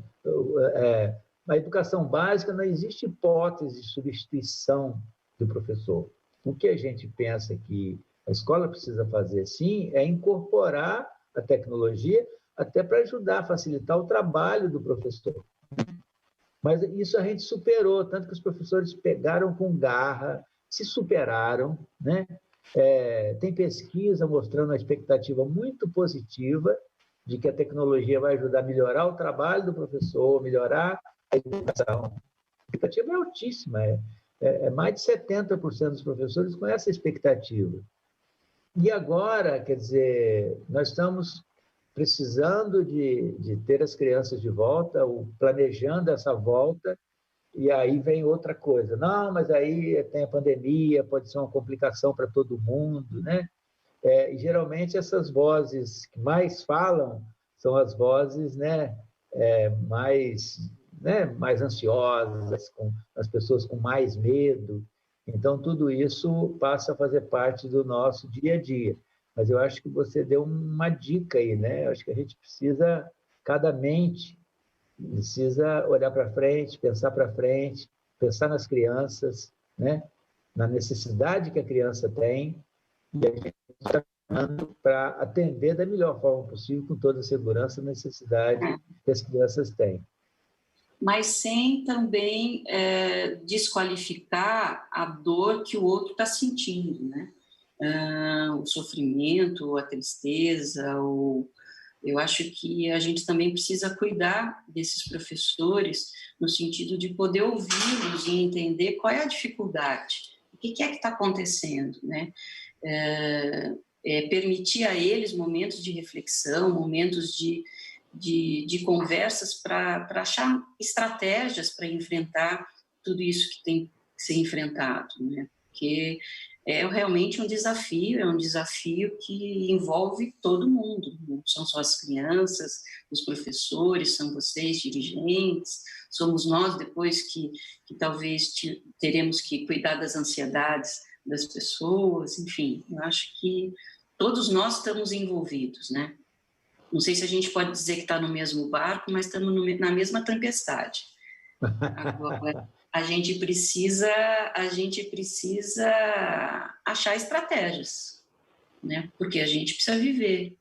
Na educação básica não existe hipótese de substituição do professor. O que a gente pensa que a escola precisa fazer, sim, é incorporar a tecnologia até para ajudar, facilitar o trabalho do professor. Mas isso a gente superou, tanto que os professores pegaram com garra, se superaram, né? Tem pesquisa mostrando uma expectativa muito positiva de que a tecnologia vai ajudar a melhorar o trabalho do professor, melhorar a educação. A expectativa é altíssima, mais de 70% dos professores com essa expectativa. E agora, quer dizer, nós estamos precisando de ter as crianças de volta, planejando essa volta, e aí vem outra coisa. Não, mas aí tem a pandemia, pode ser uma complicação para todo mundo, né? E geralmente essas vozes que mais falam são as vozes, mais ansiosas, com as pessoas com mais medo. Então, tudo isso passa a fazer parte do nosso dia a dia. Mas eu acho que você deu uma dica aí, né? Eu acho que a gente precisa, cada mente precisa olhar para frente, pensar nas crianças, né? Na necessidade que a criança tem, e a gente está para atender da melhor forma possível, com toda a segurança e necessidade que as crianças têm. Mas sem também desqualificar a dor que o outro está sentindo, né? O sofrimento, a tristeza, eu acho que a gente também precisa cuidar desses professores no sentido de poder ouvi-los e entender qual é a dificuldade, o que é que está acontecendo, né? Permitir a eles momentos de reflexão, momentos de conversas para achar estratégias para enfrentar tudo isso que tem que ser enfrentado, né? Porque é realmente é um desafio que envolve todo mundo, não são só as crianças, os professores, são vocês, dirigentes, somos nós depois que talvez teremos que cuidar das ansiedades das pessoas, enfim, eu acho que todos nós estamos envolvidos, né? Não sei se a gente pode dizer que está no mesmo barco, mas estamos na mesma tempestade. Agora, a gente precisa achar estratégias, né? Porque a gente precisa viver.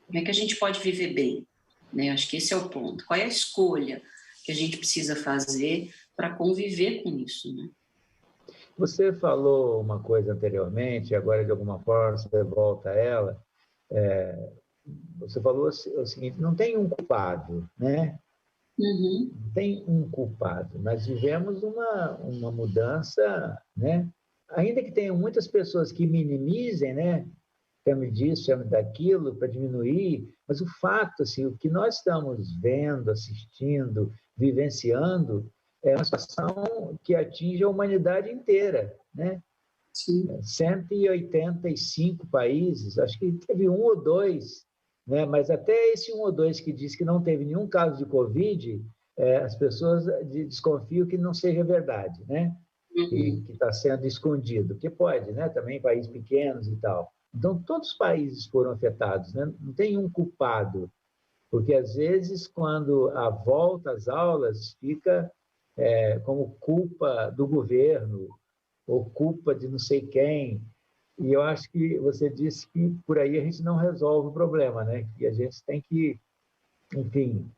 Como é que a gente pode viver bem? Né? Acho que esse é o ponto. Qual é a escolha que a gente precisa fazer para conviver com isso, né? Você falou uma coisa anteriormente, agora de alguma forma você volta a ela. Você falou o seguinte: não tem um culpado, né? Uhum. Não tem um culpado. Nós vivemos uma mudança, né? Ainda que tenham muitas pessoas que minimizem, né? Chame disso, chame daquilo, para diminuir, mas o fato, assim, o que nós estamos vendo, assistindo, vivenciando, é uma situação que atinge a humanidade inteira, né? Sim. 185 países, acho que teve um ou dois, né? Mas até esse um ou dois que diz que não teve nenhum caso de Covid, as pessoas desconfiam que não seja verdade, né? Uhum. Que está sendo escondido, que pode, né? Também países pequenos e tal. Então, todos os países foram afetados, né? Não tem um culpado, porque às vezes, quando a volta às aulas fica como culpa do governo, ou culpa de não sei quem, e eu acho que você disse que por aí a gente não resolve o problema, né? Que a gente tem que, enfim...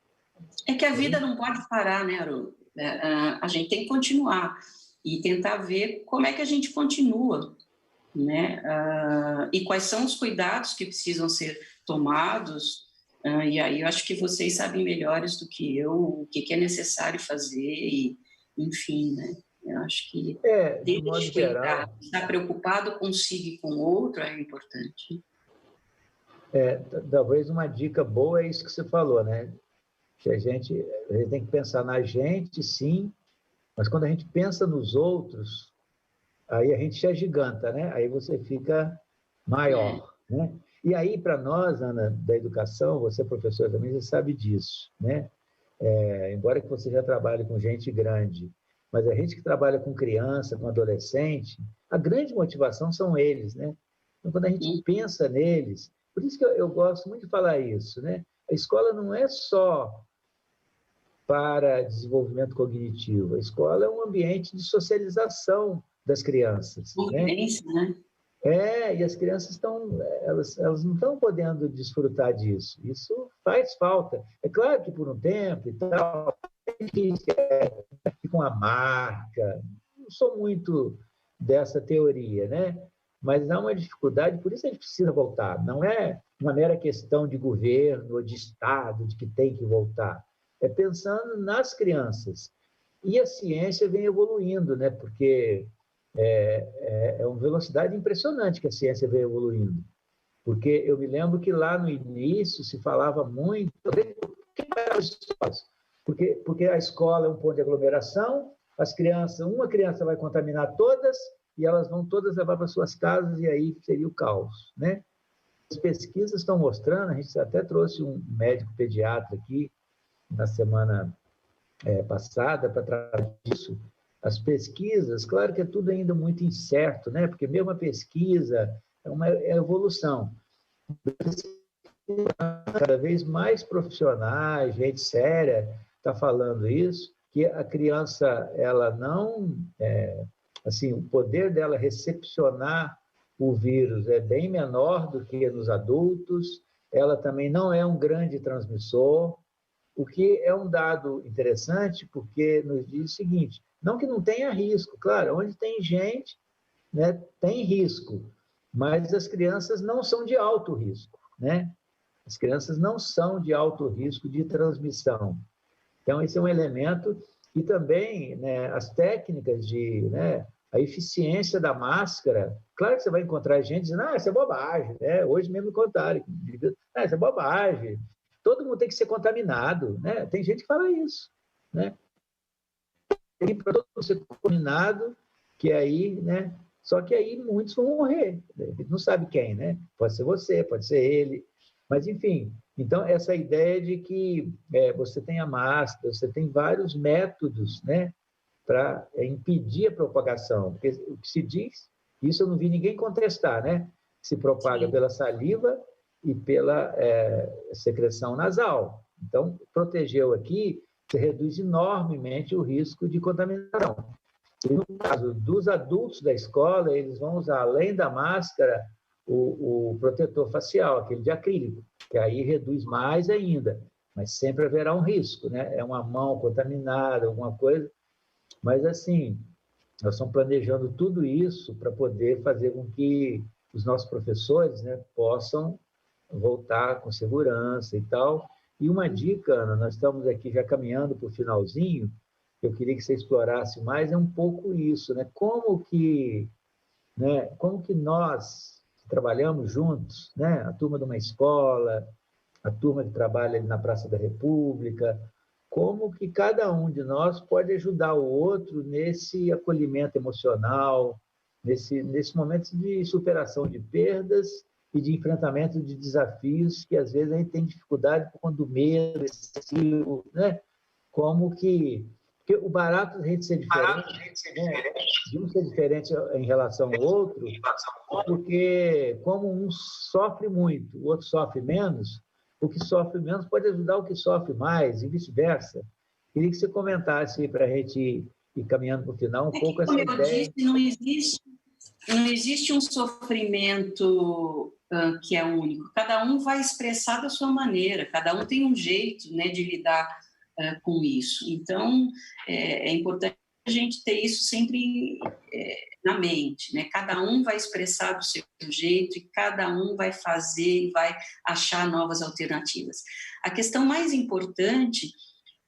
É que a vida não pode parar, né, Haroldo? A gente tem que continuar e tentar ver como é que a gente continua, né? E quais são os cuidados que precisam ser tomados. E aí eu acho que vocês sabem melhores do que eu o que é necessário fazer, e, enfim, né? Eu acho que de modo geral, estar preocupado consigo e com o outro é importante. talvez uma dica boa é isso que você falou, né? Que a gente tem que pensar na gente, sim, mas quando a gente pensa nos outros, aí a gente se agiganta, né? Aí você fica maior, né? E aí, para nós, Ana, da educação, você é professora também, você sabe disso, né? Embora que você já trabalhe com gente grande, mas a gente que trabalha com criança, com adolescente, a grande motivação são eles, né? Então, quando a gente pensa neles, por isso que eu gosto muito de falar isso, né? A escola não é só para desenvolvimento cognitivo. A escola é um ambiente de socialização das crianças, né? Né? E as crianças elas não estão podendo desfrutar disso. Isso faz falta. É claro que por um tempo e tal, fica uma marca. Não sou muito dessa teoria, né? Mas há uma dificuldade, por isso a gente precisa voltar. Não é uma mera questão de governo ou de Estado de que tem que voltar. É pensando nas crianças. E a ciência vem evoluindo, né? Porque é uma velocidade impressionante que a ciência vem evoluindo. Porque eu me lembro que lá no início se falava muito... Porque a escola é um ponto de aglomeração, uma criança vai contaminar todas e elas vão todas levar para suas casas e aí seria o caos, né? As pesquisas estão mostrando, a gente até trouxe um médico pediatra aqui na semana passada para tratar disso. As pesquisas, claro que é tudo ainda muito incerto, né? Porque mesmo a pesquisa é uma evolução. Cada vez mais profissionais, gente séria, está falando isso, que a criança, ela não, assim, o poder dela recepcionar o vírus é bem menor do que nos adultos, ela também não é um grande transmissor, o que é um dado interessante, porque nos diz o seguinte, não que não tenha risco, claro, onde tem gente, né, tem risco, mas as crianças não são de alto risco, né? As crianças não são de alto risco de transmissão. Então, esse é um elemento. E também, né, as técnicas né, a eficiência da máscara. Claro que você vai encontrar gente dizendo, isso é bobagem. Né? Hoje mesmo me contaram, isso é bobagem. Todo mundo tem que ser contaminado. Né? Tem gente que fala isso. Né? Tem para todo mundo ser contaminado, que aí, né? Só que aí muitos vão morrer. A gente não sabe quem, né? Pode ser você, pode ser ele. Mas, enfim, então, essa ideia de que você tem a máscara, você tem vários métodos, né, para impedir a propagação. Porque o que se diz, isso eu não vi ninguém contestar, né? Se propaga Sim. pela saliva e pela secreção nasal. Então, protegeu aqui, você reduz enormemente o risco de contaminação. E no caso dos adultos da escola, eles vão usar, além da máscara, o protetor facial, aquele de acrílico, que aí reduz mais ainda, mas sempre haverá um risco, né? É uma mão contaminada, alguma coisa, mas assim, nós estamos planejando tudo isso para poder fazer com que os nossos professores, né, possam voltar com segurança e tal. E uma dica, Ana, nós estamos aqui já caminhando para o finalzinho, eu queria que você explorasse mais, é um pouco isso, né? Como que nós trabalhamos juntos, né? A turma de uma escola, a turma que trabalha ali na Praça da República, como que cada um de nós pode ajudar o outro nesse acolhimento emocional, nesse momento de superação de perdas e de enfrentamento de desafios que às vezes a gente tem dificuldade por conta do medo excessivo, né? Como que... Porque o barato da gente ser diferente, né? De um ser diferente em relação ao outro, porque como um sofre muito, o outro sofre menos, o que sofre menos pode ajudar o que sofre mais, e vice-versa. Queria que você comentasse para a gente ir caminhando para o final um pouco essa como eu ideia. disse, não existe um sofrimento que é único. Cada um vai expressar da sua maneira, cada um tem um jeito, né, de lidar com isso. Então, é importante a gente ter isso sempre na mente, né? Cada um vai expressar do seu jeito e cada um vai fazer e vai achar novas alternativas. A questão mais importante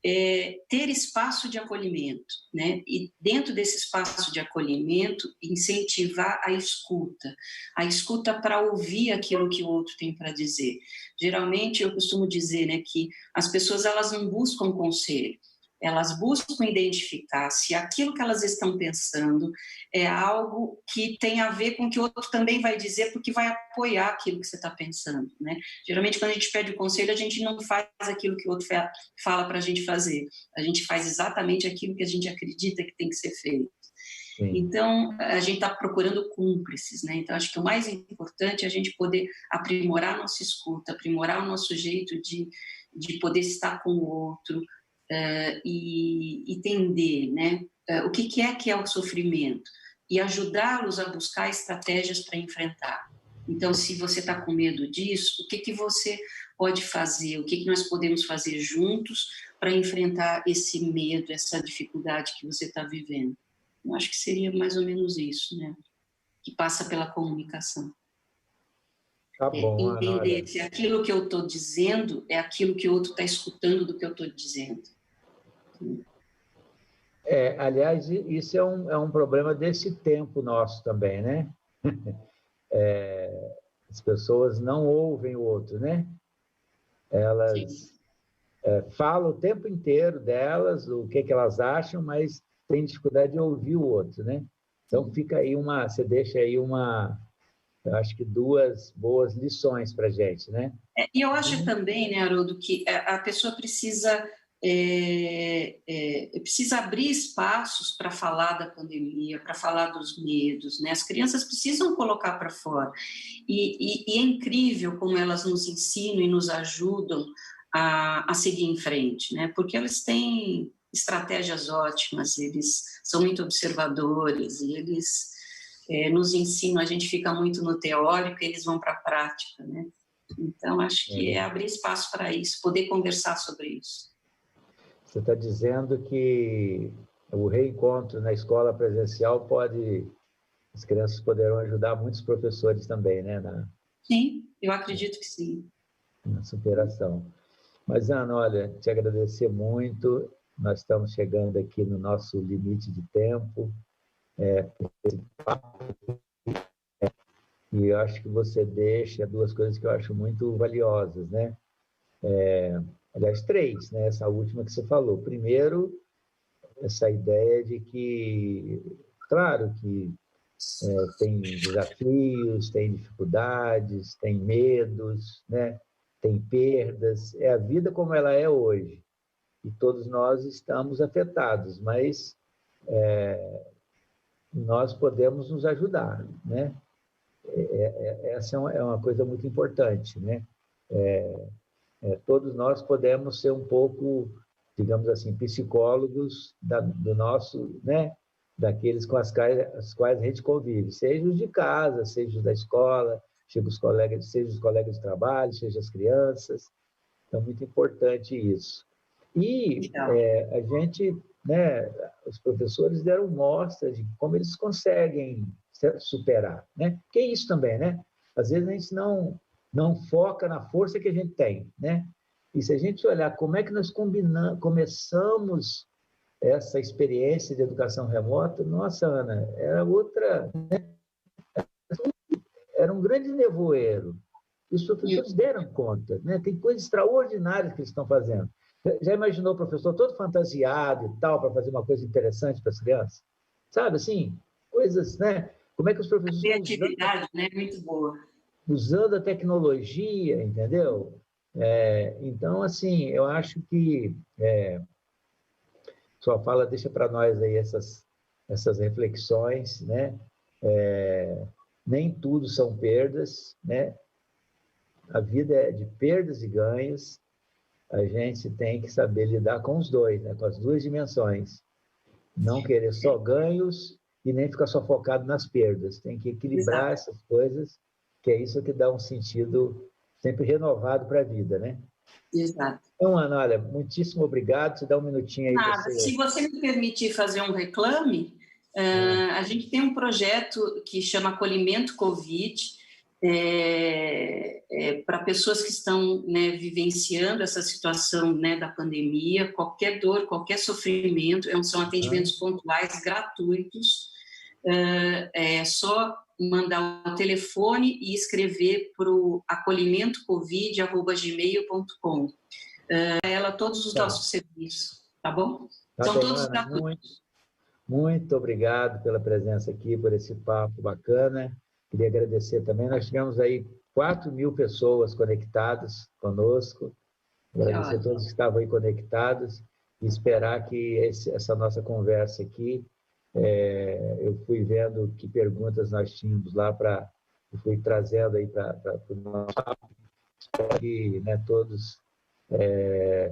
é ter espaço de acolhimento, né? E dentro desse espaço de acolhimento, incentivar a escuta para ouvir aquilo que o outro tem para dizer. Geralmente, eu costumo dizer, né, que as pessoas elas não buscam conselho, elas buscam identificar se aquilo que elas estão pensando é algo que tem a ver com o que o outro também vai dizer, porque vai apoiar aquilo que você está pensando, né? Geralmente, quando a gente pede o conselho, a gente não faz aquilo que o outro fala para a gente fazer. A gente faz exatamente aquilo que a gente acredita que tem que ser feito. Sim. Então, a gente está procurando cúmplices, né? Então, acho que o mais importante é a gente poder aprimorar a nossa escuta, aprimorar o nosso jeito de poder estar com o outro, e entender, né, o que é o sofrimento e ajudá-los a buscar estratégias para enfrentar. Então, se você está com medo disso, o que você pode fazer, o que nós podemos fazer juntos para enfrentar esse medo, essa dificuldade que você está vivendo? Eu acho que seria mais ou menos isso, né, que passa pela comunicação. Tá bom, entender Ana, se aquilo que eu estou dizendo é aquilo que o outro está escutando do que eu estou dizendo. Aliás, isso é um problema desse tempo nosso também, né? As pessoas não ouvem o outro, né? Elas falam o tempo inteiro delas, o que elas acham, mas têm dificuldade de ouvir o outro, né? Então fica aí você deixa aí eu acho que 2 boas lições para a gente, né? E eu acho também, né, Haroldo, que a pessoa precisa abrir espaços para falar da pandemia, para falar dos medos, né? As crianças precisam colocar para fora. E é incrível como elas nos ensinam e nos ajudam a seguir em frente, né? Porque elas têm estratégias ótimas, eles são muito observadores e eles nos ensinam, a gente fica muito no teórico e eles vão para a prática, né? Então, acho que é abrir espaço para isso, poder conversar sobre isso. Você está dizendo que o reencontro na escola presencial as crianças poderão ajudar muitos professores também, né? Sim, eu acredito que sim. Na superação. Mas, Ana, olha, te agradecer muito, nós estamos chegando aqui no nosso limite de tempo, e eu acho que você deixa 2 coisas que eu acho muito valiosas, né? Aliás, 3, né? Essa última que você falou. Primeiro, essa ideia de que, claro que tem desafios, tem dificuldades, tem medos, né? Tem perdas, é a vida como ela é hoje. E todos nós estamos afetados, mas nós podemos nos ajudar, né? Essa é uma coisa muito importante, né? Todos nós podemos ser um pouco, digamos assim, psicólogos do nosso, né? daqueles com as quais a gente convive, seja os de casa, seja os da escola, seja os colegas de trabalho, seja as crianças. Então, muito importante isso. E a gente, né, os professores deram mostra de como eles conseguem superar, né? Que é isso também, né? Às vezes a gente não foca na força que a gente tem, né? E se a gente olhar como é que nós começamos essa experiência de educação remota, nossa, Ana, era outra, né? Era um grande nevoeiro. E os professores deram conta, né? Tem coisas extraordinárias que eles estão fazendo. Já imaginou o professor todo fantasiado e tal, para fazer uma coisa interessante para as crianças? Sabe, assim, coisas, né? Como é que os professores... A criatividade, né? Muito boa. Usando a tecnologia, entendeu? Então, assim, eu acho que sua fala deixa para nós aí essas reflexões, né? Nem tudo são perdas, né? A vida é de perdas e ganhos. A gente tem que saber lidar com os dois, né? Com as duas dimensões. Não querer só ganhos e nem ficar só focado nas perdas. Tem que equilibrar essas coisas, que é isso que dá um sentido sempre renovado para a vida, né? Exato. Então, Ana, olha, muitíssimo obrigado. Te dá um minutinho aí. Nada. Se você me permitir fazer um reclame, a gente tem um projeto que chama Acolhimento Covid, para pessoas que estão, né, vivenciando essa situação, né, da pandemia, qualquer dor, qualquer sofrimento, são atendimentos pontuais, gratuitos, é só mandar o telefone e escrever para o acolhimentocovid@gmail.com. Ela todos os nossos serviços, tá bom? São todos gratuitos. Muito obrigado pela presença aqui, por esse papo bacana. Queria agradecer também. Nós tivemos aí 4.000 pessoas conectadas conosco. Agradecer a todos que estavam aí conectados e esperar que essa nossa conversa aqui, eu fui vendo que perguntas nós tínhamos lá eu fui trazendo aí para o nosso papo. Espero que, né, todos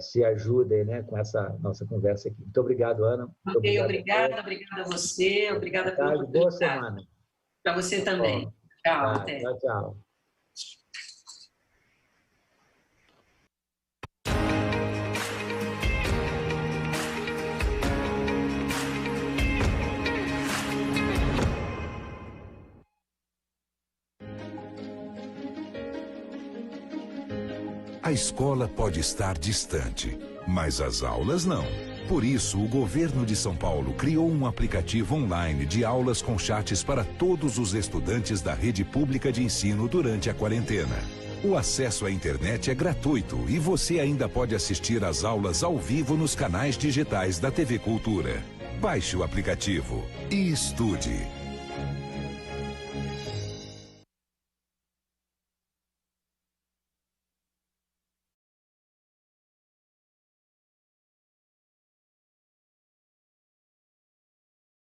se ajudem, né, com essa nossa conversa aqui. Muito obrigado, Ana. Muito obrigada a você. Obrigada pela oportunidade. Boa semana. Para você também. Tchau, até. Tchau. A escola pode estar distante, mas as aulas não. Por isso, o governo de São Paulo criou um aplicativo online de aulas com chats para todos os estudantes da rede pública de ensino durante a quarentena. O acesso à internet é gratuito e você ainda pode assistir às aulas ao vivo nos canais digitais da TV Cultura. Baixe o aplicativo e estude.